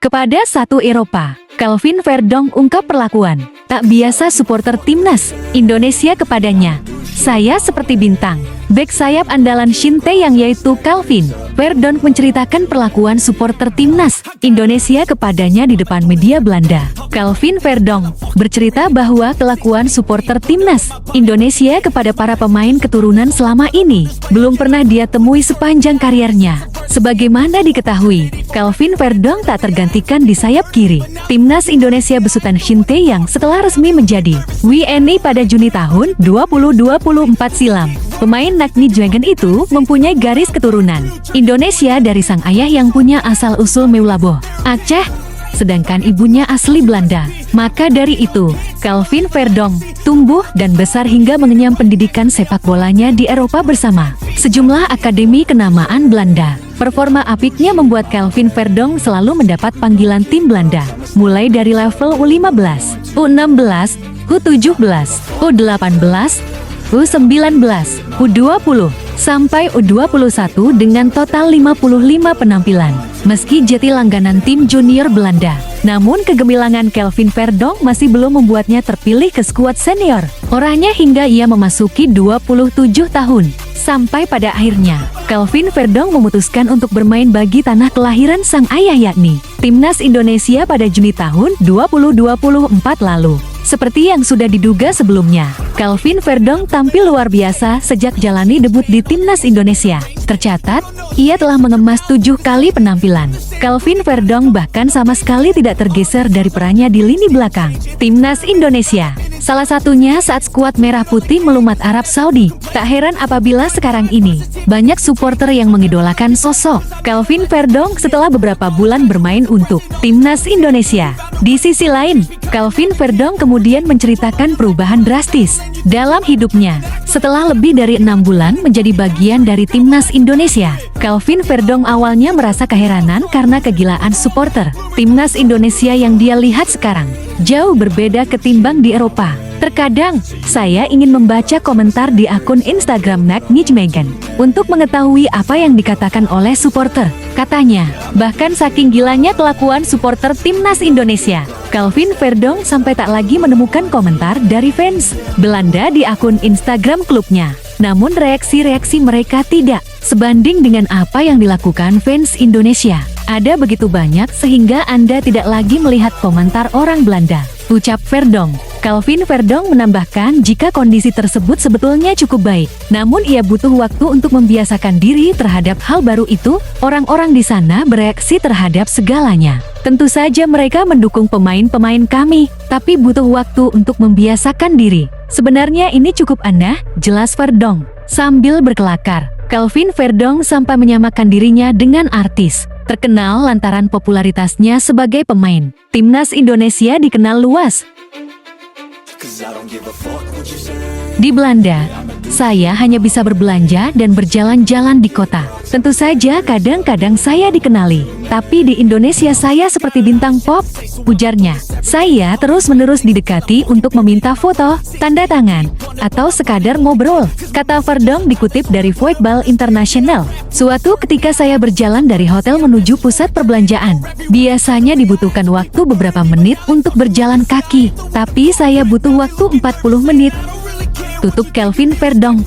Kepada satu Eropa, Calvin Verdong ungkap perlakuan tak biasa supporter timnas Indonesia kepadanya. Saya seperti bintang. Bek sayap andalan Shin Tae-yang yaitu Calvin Verdong menceritakan perlakuan supporter timnas Indonesia kepadanya di depan media Belanda. Calvin Verdong bercerita bahwa kelakuan supporter timnas Indonesia kepada para pemain keturunan selama ini belum pernah dia temui sepanjang karirnya. Sebagaimana diketahui, Calvin Verdong tak tergantikan di sayap kiri timnas Indonesia besutan Shin Tae-yang setelah resmi menjadi WNI pada Juni tahun 2024 silam. Pemain Nagni Dragon itu mempunyai garis keturunan Indonesia dari sang ayah yang punya asal-usul Meulaboh, Aceh, sedangkan ibunya asli Belanda. Maka dari itu, Calvin Verdong tumbuh dan besar hingga mengenyam pendidikan sepak bolanya di Eropa bersama sejumlah akademi kenamaan Belanda. Performa apiknya membuat Calvin Verdong selalu mendapat panggilan tim Belanda, mulai dari level U15, U16, U17, U18, U19, U20, sampai U21 dengan total 55 penampilan. Meski jadi langganan tim junior Belanda, namun kegemilangan Calvin Verdong masih belum membuatnya terpilih ke skuad senior oranye hingga ia memasuki 27 tahun. Sampai pada akhirnya, Calvin Verdong memutuskan untuk bermain bagi tanah kelahiran sang ayah yakni Timnas Indonesia pada Juni tahun 2024 lalu. Seperti yang sudah diduga sebelumnya, Calvin Verdong tampil luar biasa sejak jalani debut di Timnas Indonesia. Tercatat, ia telah mengemas 7 kali penampilan. Calvin Verdong bahkan sama sekali tidak tergeser dari perannya di lini belakang Timnas Indonesia. Salah satunya saat skuad merah putih melumat Arab Saudi. Tak heran apabila sekarang ini banyak supporter yang mengidolakan sosok Calvin Verdong setelah beberapa bulan bermain untuk Timnas Indonesia. Di sisi lain, Calvin Verdong kemudian menceritakan perubahan drastis dalam hidupnya. Setelah lebih dari 6 bulan menjadi bagian dari Timnas Indonesia, Calvin Verdong awalnya merasa keheranan karena kegilaan supporter Timnas Indonesia yang dia lihat sekarang jauh berbeda ketimbang di Eropa. Terkadang, saya ingin membaca komentar di akun Instagram Nagni Dragon untuk mengetahui apa yang dikatakan oleh supporter. Katanya, bahkan saking gilanya kelakuan supporter Timnas Indonesia, Calvin Verdong sampai tak lagi menemukan komentar dari fans Belanda di akun Instagram klubnya. Namun reaksi-reaksi mereka tidak sebanding dengan apa yang dilakukan fans Indonesia. Ada begitu banyak sehingga Anda tidak lagi melihat komentar orang Belanda, ucap Verdong. Calvin Verdong menambahkan jika kondisi tersebut sebetulnya cukup baik, namun ia butuh waktu untuk membiasakan diri terhadap hal baru itu. Orang-orang di sana bereaksi terhadap segalanya. Tentu saja mereka mendukung pemain-pemain kami, tapi butuh waktu untuk membiasakan diri. Sebenarnya ini cukup aneh, jelas Verdong. Sambil berkelakar, Calvin Verdong sampai menyamakan dirinya dengan artis terkenal lantaran popularitasnya sebagai pemain. Timnas Indonesia dikenal luas di Belanda. Saya hanya bisa berbelanja dan berjalan-jalan di kota. Tentu saja kadang-kadang saya dikenali, tapi di Indonesia saya seperti bintang pop, ujarnya. Saya terus-menerus didekati untuk meminta foto, tanda tangan, atau sekadar ngobrol, kata Verdong dikutip dari Voetbal International. Suatu ketika saya berjalan dari hotel menuju pusat perbelanjaan. Biasanya dibutuhkan waktu beberapa menit untuk berjalan kaki, tapi saya butuh waktu 40 menit. Tutup Calvin Verdong.